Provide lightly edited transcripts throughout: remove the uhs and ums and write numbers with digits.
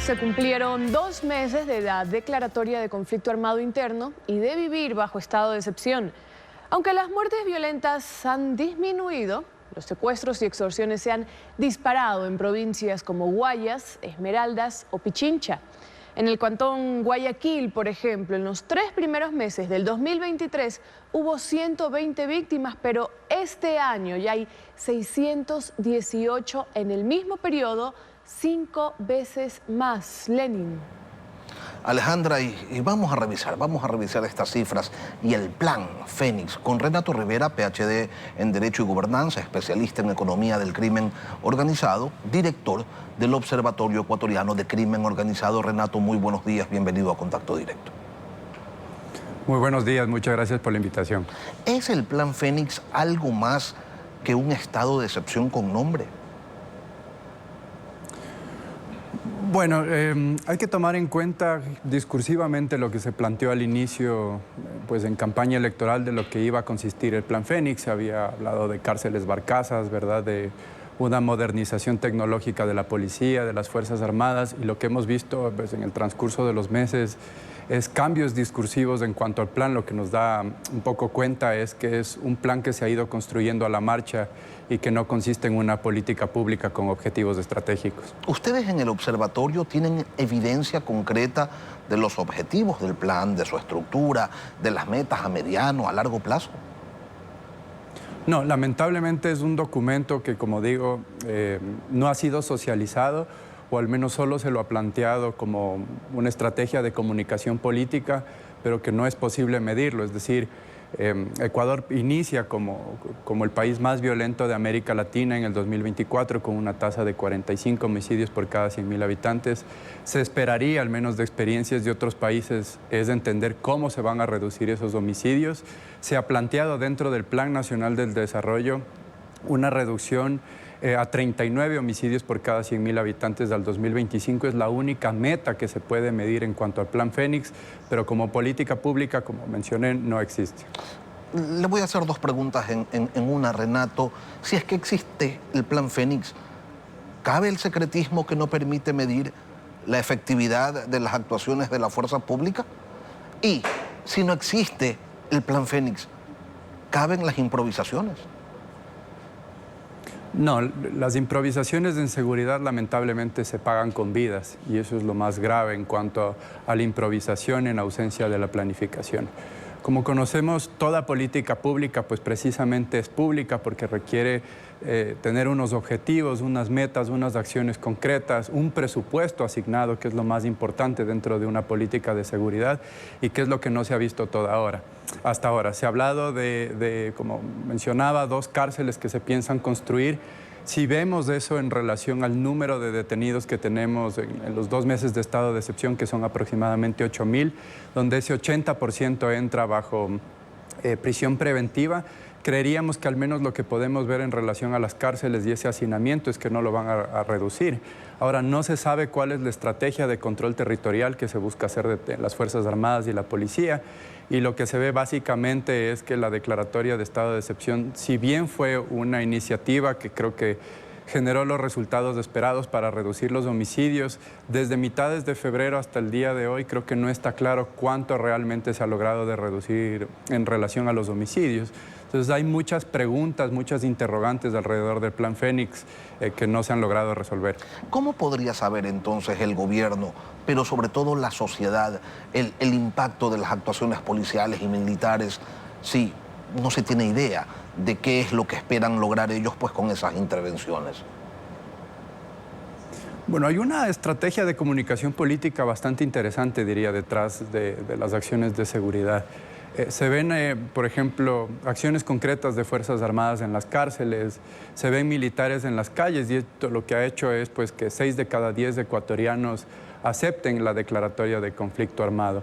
se cumplieron 2 meses de la declaratoria de conflicto armado interno y de vivir bajo estado de excepción. Aunque las muertes violentas han disminuido, los secuestros y extorsiones se han disparado en provincias como Guayas, Esmeraldas o Pichincha. En el cantón Guayaquil, por ejemplo, en los 3 primeros meses del 2023 hubo 120 víctimas, pero este año ya hay 618 en el mismo periodo, 5 veces más. Lenin. Alejandra, y vamos a revisar estas cifras y el plan Fénix con Renato Rivera, PhD en Derecho y Gobernanza, especialista en Economía del Crimen Organizado, director del Observatorio Ecuatoriano de Crimen Organizado. Renato, muy buenos días, bienvenido a Contacto Directo. Muy buenos días, muchas gracias por la invitación. ¿Es el plan Fénix algo más que un estado de excepción con nombre? Bueno, hay que tomar en cuenta discursivamente lo que se planteó al inicio, pues en campaña electoral, de lo que iba a consistir el plan Fénix. Se había hablado de cárceles barcazas, ¿verdad?, de una modernización tecnológica de la policía, de las Fuerzas Armadas, y lo que hemos visto pues, en el transcurso de los meses es cambios discursivos en cuanto al plan. Lo que nos da un poco cuenta es que es un plan que se ha ido construyendo a la marcha y que no consiste en una política pública con objetivos estratégicos. ¿Ustedes en el observatorio tienen evidencia concreta de los objetivos del plan, de su estructura, de las metas a mediano, a largo plazo? No, lamentablemente es un documento que, como digo, no ha sido socializado, o al menos solo se lo ha planteado como una estrategia de comunicación política, pero que no es posible medirlo. Es decir, Ecuador inicia como el país más violento de América Latina en el 2024, con una tasa de 45 homicidios por cada 100.000 habitantes. Se esperaría, al menos de experiencias de otros países, es entender cómo se van a reducir esos homicidios. Se ha planteado dentro del Plan Nacional del Desarrollo una reducción a 39 homicidios por cada 100.000 habitantes al 2025. Es la única meta que se puede medir en cuanto al plan Fénix, pero como política pública, como mencioné, no existe. Le voy a hacer 2 preguntas en una, Renato. Si es que existe el plan Fénix, ¿cabe el secretismo que no permite medir la efectividad de las actuaciones de la fuerza pública? Y si no existe el plan Fénix, ¿caben las improvisaciones? No, las improvisaciones en seguridad lamentablemente se pagan con vidas, y eso es lo más grave en cuanto a la improvisación en ausencia de la planificación. Como conocemos, toda política pública pues precisamente es pública porque requiere tener unos objetivos, unas metas, unas acciones concretas, un presupuesto asignado, que es lo más importante dentro de una política de seguridad, y que es lo que no se ha visto hasta ahora. Se ha hablado de, como mencionaba, 2 cárceles que se piensan construir. Si vemos eso en relación al número de detenidos que tenemos en los 2 meses de estado de excepción, que son aproximadamente 8.000, donde ese 80% entra bajo prisión preventiva, creeríamos que al menos lo que podemos ver en relación a las cárceles y ese hacinamiento es que no lo van a reducir. Ahora, no se sabe cuál es la estrategia de control territorial que se busca hacer de las Fuerzas Armadas y la policía, y lo que se ve básicamente es que la declaratoria de estado de excepción, si bien fue una iniciativa que creo que generó los resultados esperados para reducir los homicidios, desde mitades de febrero hasta el día de hoy creo que no está claro cuánto realmente se ha logrado de reducir en relación a los homicidios. Entonces hay muchas preguntas, muchas interrogantes alrededor del plan Fénix que no se han logrado resolver. ¿Cómo podría saber entonces el gobierno, pero sobre todo la sociedad, el impacto de las actuaciones policiales y militares si no se tiene idea de qué es lo que esperan lograr ellos pues con esas intervenciones? Bueno, hay una estrategia de comunicación política bastante interesante, diría, detrás de las acciones de seguridad. Se ven, por ejemplo, acciones concretas de Fuerzas Armadas en las cárceles, se ven militares en las calles, y esto lo que ha hecho es pues, que 6 de cada 10 ecuatorianos acepten la declaratoria de conflicto armado.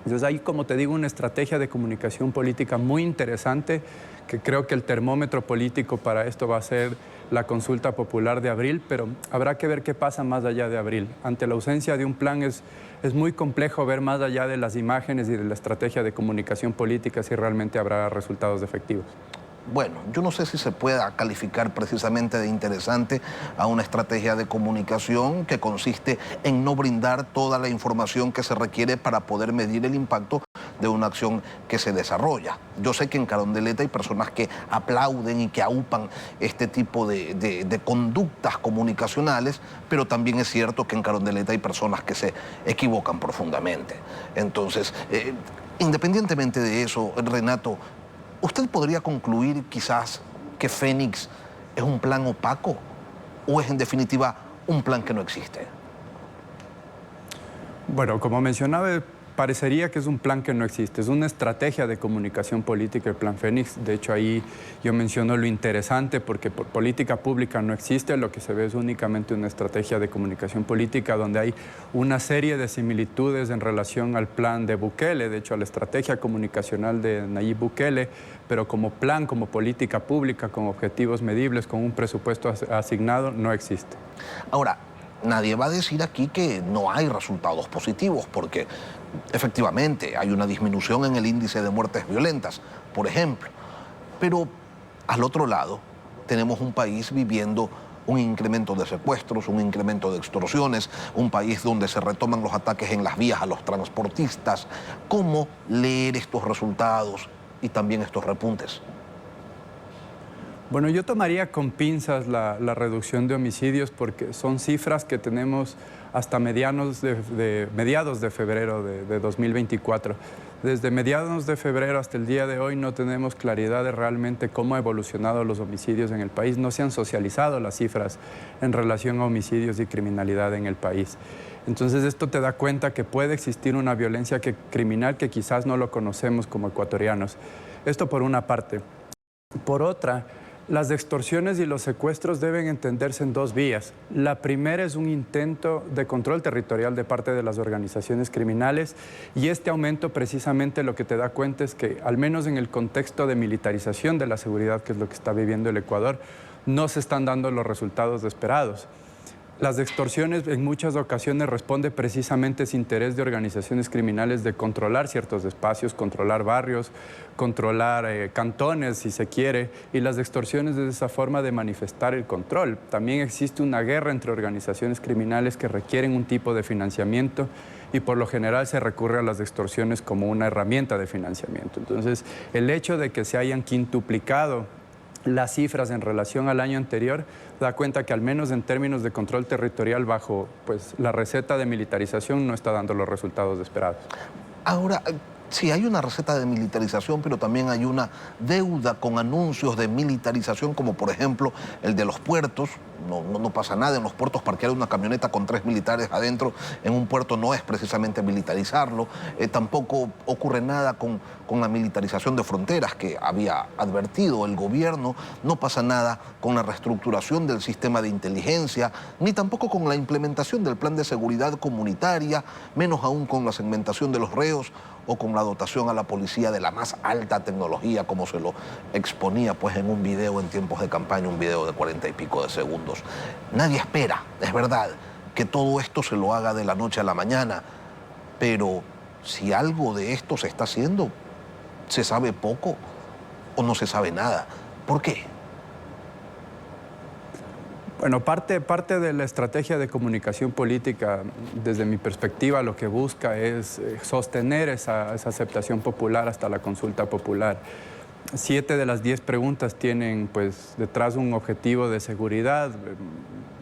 Entonces hay, como te digo, una estrategia de comunicación política muy interesante, que creo que el termómetro político para esto va a ser la consulta popular de abril, pero habrá que ver qué pasa más allá de abril. Ante la ausencia de un plan es muy complejo ver más allá de las imágenes y de la estrategia de comunicación política si realmente habrá resultados efectivos. bueno, yo no sé si se pueda calificar precisamente de interesante a una estrategia de comunicación que consiste en no brindar toda la información que se requiere para poder medir el impacto de una acción que se desarrolla. Yo sé que en Carondelet hay personas que aplauden y que aupan este tipo de conductas comunicacionales, pero también es cierto que en Carondelet hay personas que se equivocan profundamente. Entonces, independientemente de eso, Renato, ¿usted podría concluir quizás que Fénix es un plan opaco o es en definitiva un plan que no existe? Bueno, como mencionaba, parecería que es un plan que no existe, es una estrategia de comunicación política el Plan Fénix. De hecho, ahí yo menciono lo interesante porque por política pública no existe, lo que se ve es únicamente una estrategia de comunicación política donde hay una serie de similitudes en relación al plan de Bukele, de hecho a la estrategia comunicacional de Nayib Bukele, pero como plan, como política pública, con objetivos medibles, con un presupuesto asignado, no existe. Ahora, nadie va a decir aquí que no hay resultados positivos, porque efectivamente hay una disminución en el índice de muertes violentas, por ejemplo. Pero al otro lado tenemos un país viviendo un incremento de secuestros, un incremento de extorsiones, un país donde se retoman los ataques en las vías a los transportistas. ¿Cómo leer estos resultados y también estos repuntes? Bueno, yo tomaría con pinzas la reducción de homicidios porque son cifras que tenemos hasta mediados de febrero de 2024. Desde mediados de febrero hasta el día de hoy no tenemos claridad de realmente cómo han evolucionado los homicidios en el país. No se han socializado las cifras en relación a homicidios y criminalidad en el país. Entonces esto te da cuenta que puede existir una violencia criminal que quizás no lo conocemos como ecuatorianos. Esto por una parte. Por otra, las extorsiones y los secuestros deben entenderse en dos vías. La primera es un intento de control territorial de parte de las organizaciones criminales y este aumento precisamente lo que te da cuenta es que, al menos en el contexto de militarización de la seguridad, que es lo que está viviendo el Ecuador, no se están dando los resultados esperados. Las extorsiones en muchas ocasiones responde precisamente ese interés de organizaciones criminales de controlar ciertos espacios, controlar barrios, controlar cantones si se quiere, y las extorsiones es esa forma de manifestar el control. También existe una guerra entre organizaciones criminales que requieren un tipo de financiamiento y por lo general se recurre a las extorsiones como una herramienta de financiamiento. Entonces, el hecho de que se hayan quintuplicado las cifras en relación al año anterior da cuenta que al menos en términos de control territorial bajo la receta de militarización no está dando los resultados esperados. Ahora, sí hay una receta de militarización, pero también hay una deuda con anuncios de militarización, como por ejemplo el de los puertos. No pasa nada en los puertos, parquear una camioneta con 3 militares adentro en un puerto no es precisamente militarizarlo. Tampoco ocurre nada con la militarización de fronteras que había advertido el gobierno. No pasa nada con la reestructuración del sistema de inteligencia, ni tampoco con la implementación del plan de seguridad comunitaria, menos aún con la segmentación de los reos o con la dotación a la policía de la más alta tecnología, como se lo exponía pues en un video en tiempos de campaña, un video de 40 y pico de segundos. Nadie espera, es verdad, que todo esto se lo haga de la noche a la mañana, pero si algo de esto se está haciendo, se sabe poco o no se sabe nada. ¿Por qué? Bueno, parte de la estrategia de comunicación política, desde mi perspectiva, lo que busca es sostener esa aceptación popular hasta la consulta popular. 7 de las 10 preguntas tienen pues detrás un objetivo de seguridad,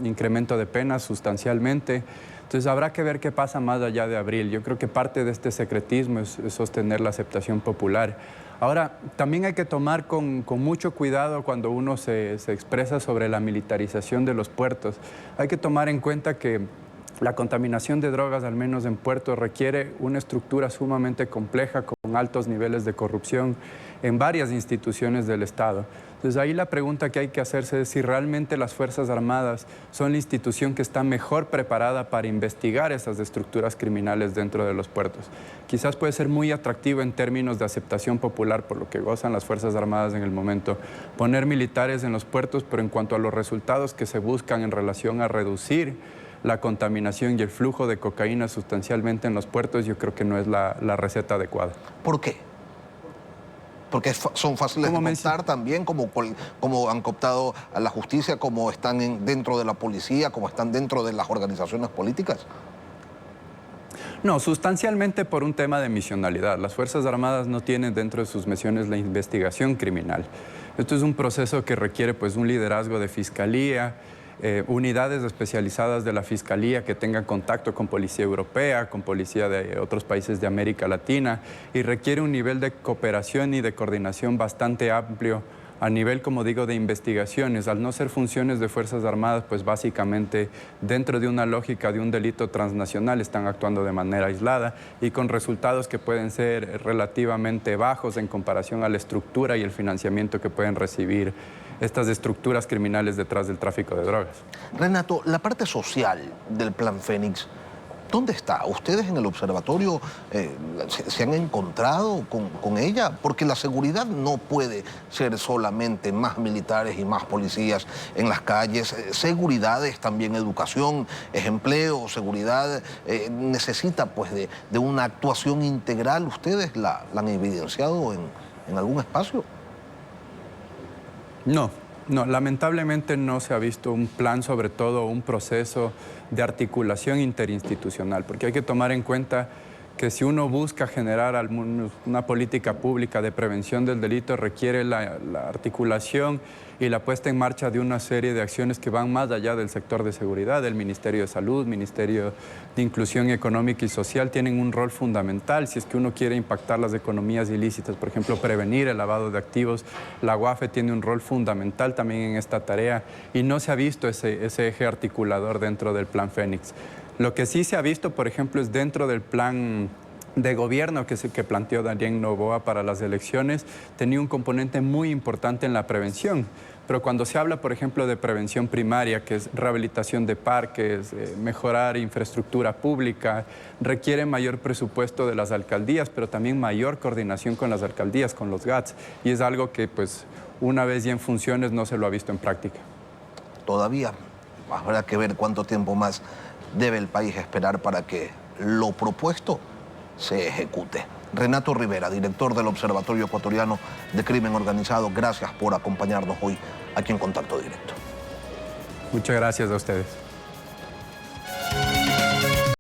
incremento de penas sustancialmente. Entonces habrá que ver qué pasa más allá de abril. Yo creo que parte de este secretismo es sostener la aceptación popular. Ahora, también hay que tomar con mucho cuidado cuando uno se expresa sobre la militarización de los puertos. Hay que tomar en cuenta que la contaminación de drogas, al menos en puertos, requiere una estructura sumamente compleja con altos niveles de corrupción en varias instituciones del Estado. Entonces ahí la pregunta que hay que hacerse es si realmente las Fuerzas Armadas son la institución que está mejor preparada para investigar esas estructuras criminales dentro de los puertos. Quizás puede ser muy atractivo en términos de aceptación popular por lo que gozan las Fuerzas Armadas en el momento, poner militares en los puertos, pero en cuanto a los resultados que se buscan en relación a reducir la contaminación y el flujo de cocaína sustancialmente en los puertos, yo creo que no es la receta adecuada. ¿Por qué? Porque son fáciles de cooptar también, como han cooptado a la justicia, como están dentro de la policía, como están dentro de las organizaciones políticas. No, sustancialmente por un tema de misionalidad. Las Fuerzas Armadas no tienen dentro de sus misiones la investigación criminal. Esto es un proceso que requiere pues un liderazgo de fiscalía, unidades especializadas de la Fiscalía que tengan contacto con policía europea, con policía de otros países de América Latina, y requiere un nivel de cooperación y de coordinación bastante amplio a nivel, como digo, de investigaciones. Al no ser funciones de Fuerzas Armadas, pues básicamente dentro de una lógica de un delito transnacional están actuando de manera aislada y con resultados que pueden ser relativamente bajos en comparación a la estructura y el financiamiento que pueden recibir estas estructuras criminales detrás del tráfico de drogas. Renato, la parte social del Plan Fénix, ¿dónde está? ¿Ustedes en el observatorio se han encontrado con ella? Porque la seguridad no puede ser solamente más militares y más policías en las calles. Seguridad es también educación, es empleo, seguridad necesita pues de una actuación integral. ¿Ustedes la han evidenciado en algún espacio? No, lamentablemente no se ha visto un plan, sobre todo un proceso de articulación interinstitucional, porque hay que tomar en cuenta que si uno busca generar una política pública de prevención del delito, requiere la articulación y la puesta en marcha de una serie de acciones que van más allá del sector de seguridad. El Ministerio de Salud, Ministerio de Inclusión Económica y Social tienen un rol fundamental si es que uno quiere impactar las economías ilícitas, por ejemplo, prevenir el lavado de activos. La UAFE tiene un rol fundamental también en esta tarea y no se ha visto ese eje articulador dentro del Plan Fénix. Lo que sí se ha visto, por ejemplo, es dentro del plan de gobierno que planteó Daniel Noboa para las elecciones, tenía un componente muy importante en la prevención. Pero cuando se habla, por ejemplo, de prevención primaria, que es rehabilitación de parques, mejorar infraestructura pública, requiere mayor presupuesto de las alcaldías, pero también mayor coordinación con las alcaldías, con los GATS. Y es algo que, pues, una vez ya en funciones, no se lo ha visto en práctica. Todavía habrá que ver cuánto tiempo más debe el país esperar para que lo propuesto se ejecute. Renato Rivera, director del Observatorio Ecuatoriano de Crimen Organizado, gracias por acompañarnos hoy aquí en Contacto Directo. Muchas gracias a ustedes.